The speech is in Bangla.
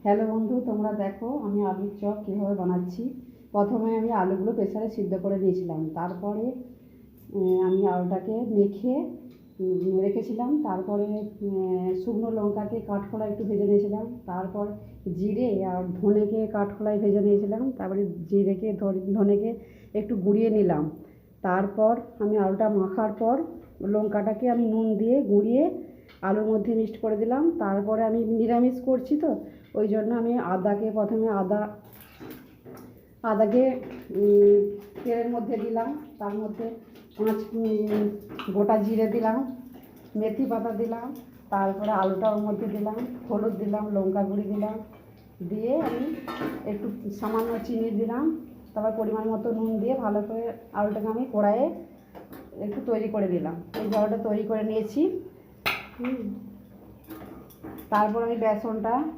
হ্যালো বন্ধু, তোমরা দেখো আমি আলুর চপ কীভাবে বানাচ্ছি। প্রথমে আমি আলুগুলো প্রেসারে সিদ্ধ করে দিয়েছিলাম। তারপরে আমি আলুটাকে মেখে রেখেছিলাম। তারপরে শুকনো লঙ্কাকে কাঠখোলায় একটু ভেজে নিয়েছিলাম। তারপর জিরে আর ধনেকে কাঠখোলায় ভেজে নিয়েছিলাম। তারপরে জিরেকে ধনেকে একটু গুঁড়িয়ে নিলাম। তারপর আমি আলুটা মাখার পর লঙ্কাটাকে আমি নুন দিয়ে গুঁড়িয়ে আলুর মধ্যে মিক্সড করে দিলাম। তারপরে আমি নিরামিষ করছি তো ওই জন্য আমি প্রথমে আদাকে তেলের মধ্যে দিলাম। তার মধ্যে 5 গোটা জিরে দিলাম, মেথি পাতা দিলাম। তারপরে আলুটা ওর মধ্যে দিলাম, হলুদ দিলাম, লঙ্কা গুঁড়ি দিলাম, দিয়ে আমি একটু সামান্য চিনি দিলাম। তারপর পরিমাণ মতো নুন দিয়ে ভালো করে আলুটাকে আমি কড়াইয়ে একটু তৈরি করে দিলাম। এই জলটা তৈরি করে নিয়েছি। তারপর আমি বেসনটা